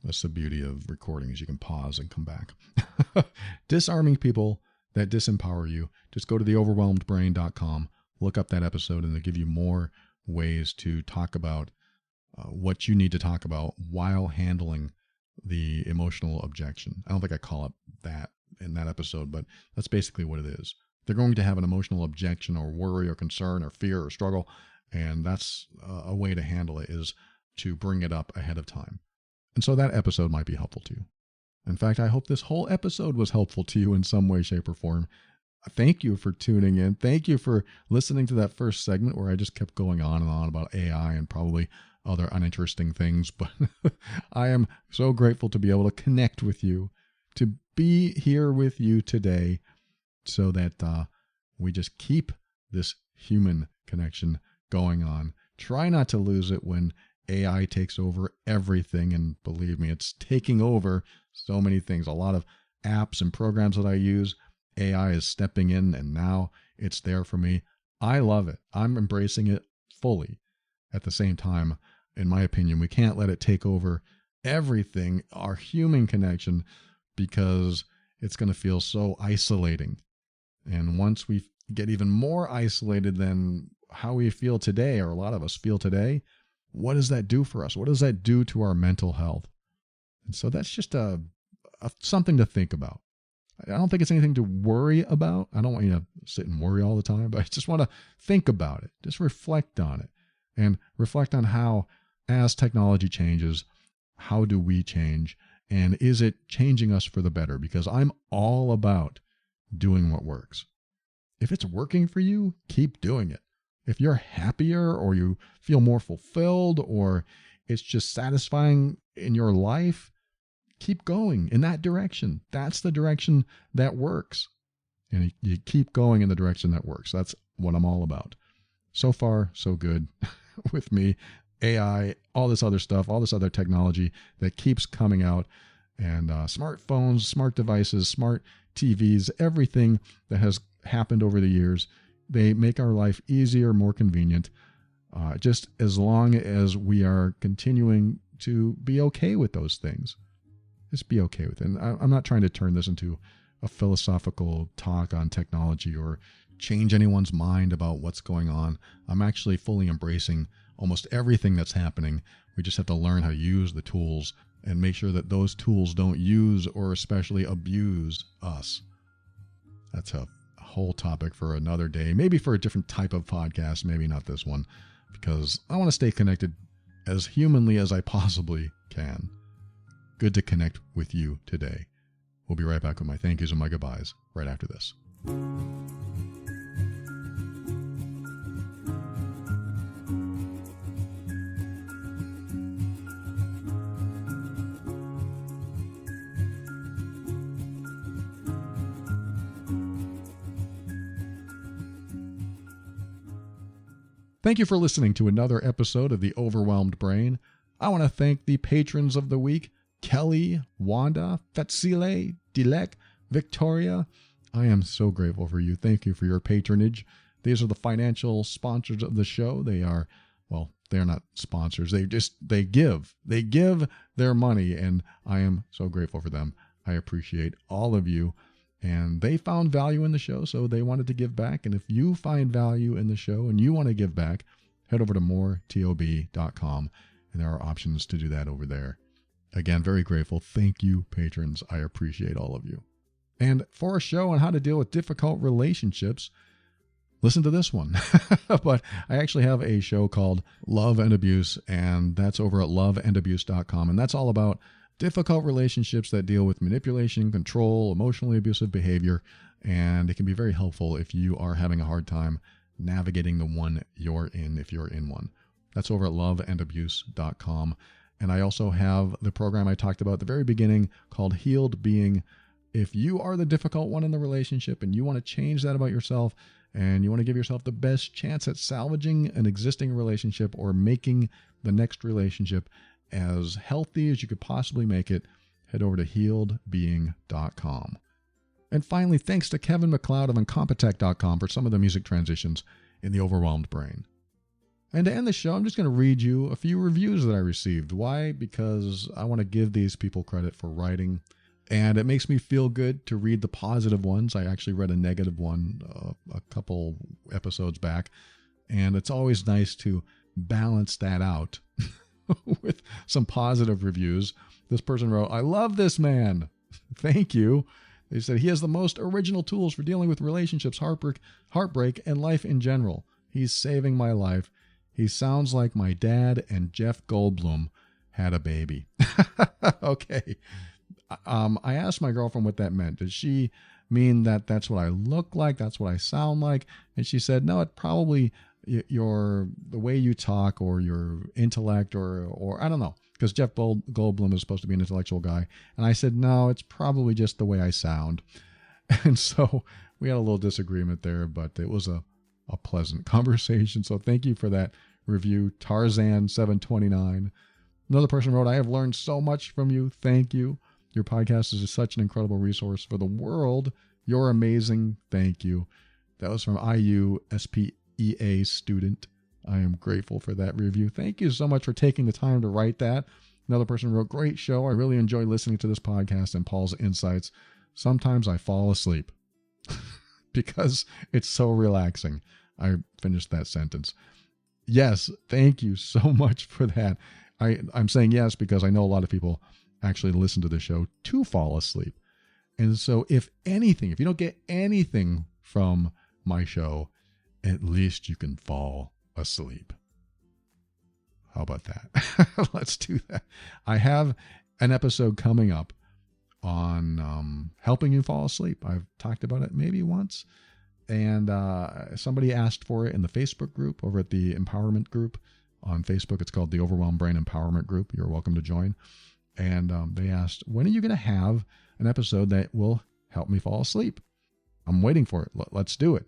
That's the beauty of recordings. You can pause and come back. Disarming People That Disempower You. Just go to theoverwhelmedbrain.com, look up that episode, and they'll give you more ways to talk about what you need to talk about while handling the emotional objection. I don't think I call it that in that episode, but that's basically what it is. They're going to have an emotional objection or worry or concern or fear or struggle, and that's a way to handle it, is to bring it up ahead of time. And so that episode might be helpful to you. In fact, I hope this whole episode was helpful to you in some way, shape, or form. thank you for tuning in. Thank you for listening to that first segment where I just kept going on and on about AI and probably other uninteresting things. But I am so grateful to be able to connect with you, to be here with you today so that we just keep this human connection going on. Try not to lose it when AI takes over everything. And believe me, it's taking over so many things. A lot of apps and programs that I use, AI is stepping in, and now it's there for me. I love it. I'm embracing it fully. At the same time, in my opinion, we can't let it take over everything, our human connection, because it's going to feel so isolating. And once we get even more isolated than how we feel today, or a lot of us feel today, what does that do for us? What does that do to our mental health? And so that's just something to think about. I don't think it's anything to worry about. I don't want you to sit and worry all the time, but I just want to think about it. Just reflect on it, and reflect on how, as technology changes, how do we change? And is it changing us for the better? Because I'm all about doing what works. If it's working for you, keep doing it. If you're happier, or you feel more fulfilled, or it's just satisfying in your life, keep going in that direction. That's the direction that works. And you keep going in the direction that works. That's what I'm all about. So far, so good with me. AI, all this other stuff, all this other technology that keeps coming out, and smartphones, smart devices, smart TVs, everything that has happened over the years, they make our life easier, more convenient, just as long as we are continuing to be okay with those things. Just be okay with it. And I'm not trying to turn this into a philosophical talk on technology or change anyone's mind about what's going on. I'm actually fully embracing almost everything that's happening. We just have to learn how to use the tools and make sure that those tools don't use or especially abuse us. That's a whole topic for another day, maybe for a different type of podcast, maybe not this one, because I want to stay connected as humanly as I possibly can. Good to connect with you today. We'll be right back with my thank yous and my goodbyes right after this. Thank you for listening to another episode of The Overwhelmed Brain. I want to thank the patrons of the week, Kelly, Wanda, Fetsile, Dilek, Victoria. I am so grateful for you. Thank you for your patronage. These are the financial sponsors of the show. They are, well, they're not sponsors. They give their money, and I am so grateful for them. I appreciate all of you. And they found value in the show, so they wanted to give back. And if you find value in the show and you want to give back, head over to moretob.com, and there are options to do that over there. Again, very grateful. Thank you, patrons. I appreciate all of you. And for a show on how to deal with difficult relationships, listen to this one. But I actually have a show called Love and Abuse, and that's over at loveandabuse.com. And that's all about difficult relationships that deal with manipulation, control, emotionally abusive behavior, and it can be very helpful if you are having a hard time navigating the one you're in, if you're in one. That's over at loveandabuse.com. And I also have the program I talked about at the very beginning called Healed Being. If you are the difficult one in the relationship and you want to change that about yourself, and you want to give yourself the best chance at salvaging an existing relationship or making the next relationship as healthy as you could possibly make it, head over to healedbeing.com. And finally, thanks to Kevin MacLeod of Incompetech.com for some of the music transitions in The Overwhelmed Brain. And to end the show, I'm just going to read you a few reviews that I received. Why? Because I want to give these people credit for writing, and it makes me feel good to read the positive ones. I actually read a negative one a couple episodes back, and it's always nice to balance that out with some positive reviews. This person wrote, "I love this man." Thank you. They said, "He has the most original tools for dealing with relationships, heartbreak, and life in general. He's saving my life. He sounds like my dad and Jeff Goldblum had a baby." Okay. I asked my girlfriend what that meant. Did she mean that that's what I look like, that's what I sound like? And she said, no, it probably the way you talk or your intellect or I don't know, because Jeff Goldblum is supposed to be an intellectual guy. And I said, no, it's probably just the way I sound. And so we had a little disagreement there, but it was a pleasant conversation. So thank you for that review, Tarzan729. Another person wrote, I have learned so much from you. Thank you. Your podcast is such an incredible resource for the world. You're amazing. Thank you. That was from IU SPEA student. I am grateful for that review. Thank you so much for taking the time to write that. Another person wrote, great show. I really enjoy listening to this podcast and Paul's insights. Sometimes I fall asleep because it's so relaxing. I finished that sentence. Yes, thank you so much for that. I'm saying yes because I know a lot of people actually listen to the show to fall asleep. And so if anything, if you don't get anything from my show, at least you can fall asleep. How about that? Let's do that. I have an episode coming up on helping you fall asleep. I've talked about it maybe once. And somebody asked for it in the Facebook group over at the Empowerment Group on Facebook. It's called the Overwhelmed Brain Empowerment Group. You're welcome to join. And they asked, when are you going to have an episode that will help me fall asleep? I'm waiting for it. Let's do it.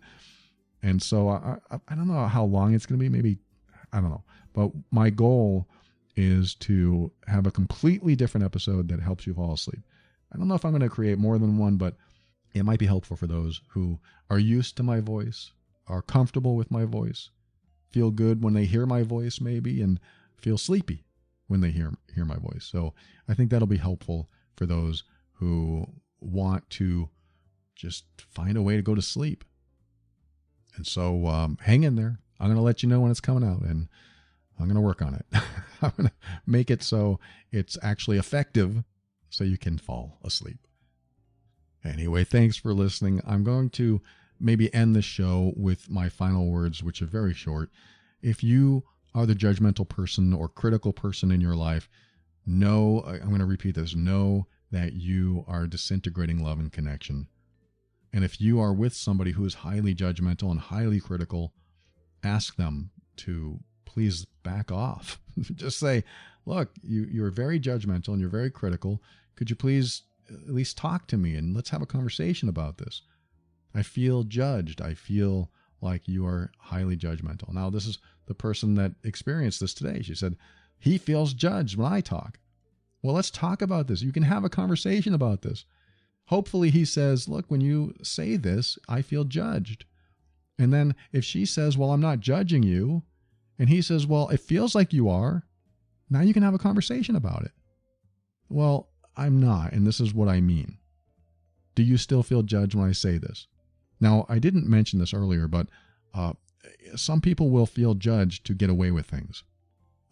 And so I don't know how long it's going to be. Maybe, I don't know. But my goal is to have a completely different episode that helps you fall asleep. I don't know if I'm going to create more than one, but it might be helpful for those who are used to my voice, are comfortable with my voice, feel good when they hear my voice maybe, and feel sleepy when they hear my voice. So I think that'll be helpful for those who want to just find a way to go to sleep. And so hang in there. I'm going to let you know when it's coming out, and I'm going to work on it. I'm going to make it so it's actually effective so you can fall asleep. Anyway, thanks for listening. I'm going to maybe end the show with my final words, which are very short. If you are the judgmental person or critical person in your life, know, I'm going to repeat this, know that you are disintegrating love and connection. And if you are with somebody who is highly judgmental and highly critical, ask them to please back off. Just say, look, you're very judgmental and you're very critical. Could you please at least talk to me and let's have a conversation about this? I feel judged. I feel like you are highly judgmental. Now, this is the person that experienced this today. She said, he feels judged when I talk. Well, let's talk about this. You can have a conversation about this. Hopefully he says, look, when you say this, I feel judged. And then if she says, well, I'm not judging you, and he says, well, it feels like you are, now you can have a conversation about it. Well, I'm not, and this is what I mean. Do you still feel judged when I say this? Now, I didn't mention this earlier, but some people will feel judged to get away with things.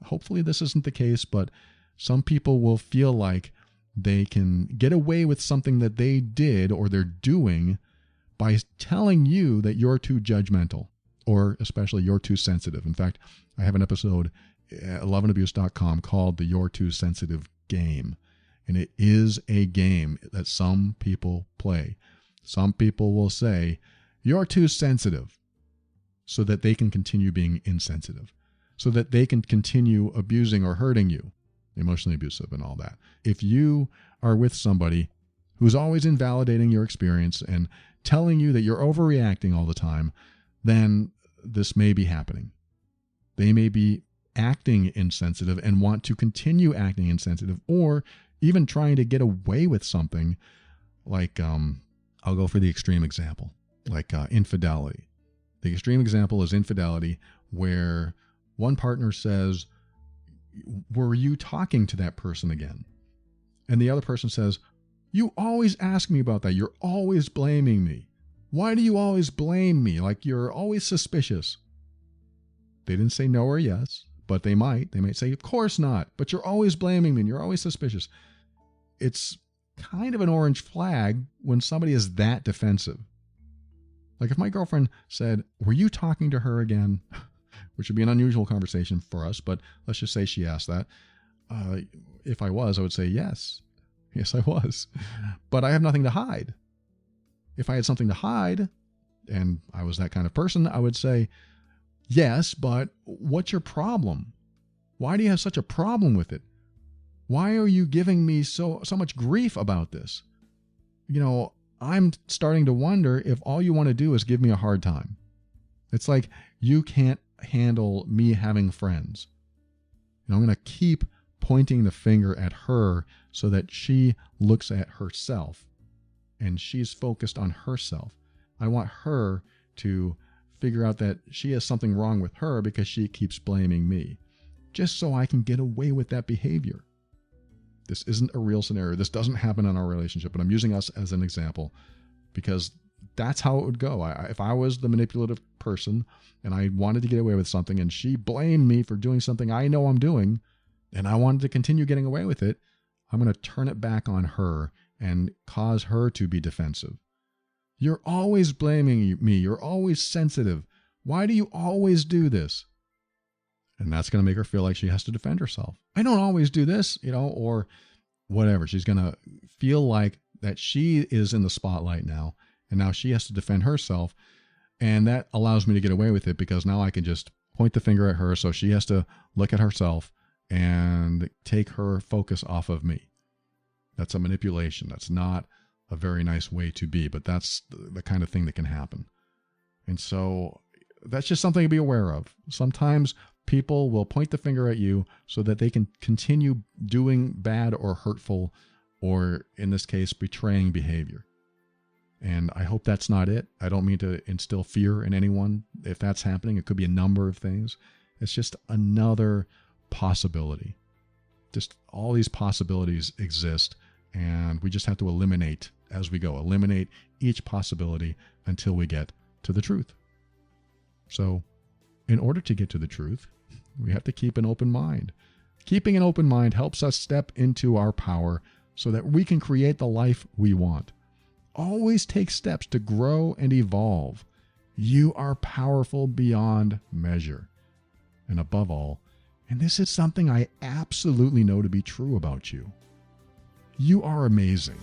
Hopefully this isn't the case, but some people will feel like they can get away with something that they did or they're doing by telling you that you're too judgmental, or especially you're too sensitive. In fact, I have an episode at loveandabuse.com called the You're Too Sensitive Game. And it is a game that some people play. Some people will say, you're too sensitive, so that they can continue being insensitive, so that they can continue abusing or hurting you, emotionally abusive and all that. If you are with somebody who's always invalidating your experience and telling you that you're overreacting all the time, then this may be happening. They may be acting insensitive and want to continue acting insensitive, or even trying to get away with something like, I'll go for the extreme example, like infidelity. The extreme example is infidelity, where one partner says, were you talking to that person again? And the other person says, you always ask me about that. You're always blaming me. Why do you always blame me? Like you're always suspicious. They didn't say no or yes, but they might. They might say, of course not, but you're always blaming me and you're always suspicious. It's kind of an orange flag when somebody is that defensive. Like if my girlfriend said, were you talking to her again? Which would be an unusual conversation for us, but let's just say she asked that. If I was, I would say yes. Yes, I was. But I have nothing to hide. If I had something to hide, and I was that kind of person, I would say, yes, but what's your problem? Why do you have such a problem with it? Why are you giving me so much grief about this? I'm starting to wonder if all you want to do is give me a hard time. It's like you can't handle me having friends. I'm going to keep pointing the finger at her so that she looks at herself and she's focused on herself. I want her to figure out that she has something wrong with her because she keeps blaming me, just so I can get away with that behavior. This isn't a real scenario. This doesn't happen in our relationship, but I'm using us as an example because that's how it would go. If I was the manipulative person and I wanted to get away with something and she blamed me for doing something I know I'm doing and I wanted to continue getting away with it, I'm going to turn it back on her and cause her to be defensive. You're always blaming me. You're always sensitive. Why do you always do this? And that's going to make her feel like she has to defend herself. I don't always do this, or whatever. She's going to feel like that she is in the spotlight now, and now she has to defend herself. And that allows me to get away with it because now I can just point the finger at her, so she has to look at herself and take her focus off of me. That's a manipulation. That's not a very nice way to be, but that's the kind of thing that can happen. And so that's just something to be aware of. Sometimes people will point the finger at you so that they can continue doing bad or hurtful, or in this case, betraying behavior. And I hope that's not it. I don't mean to instill fear in anyone. If that's happening, it could be a number of things. It's just another possibility. Just all these possibilities exist, and we just have to eliminate as we go. Eliminate each possibility until we get to the truth. So, in order to get to the truth, we have to keep an open mind. Keeping an open mind helps us step into our power so that we can create the life we want. Always take steps to grow and evolve. You are powerful beyond measure. And above all, and this is something I absolutely know to be true about you, you are amazing.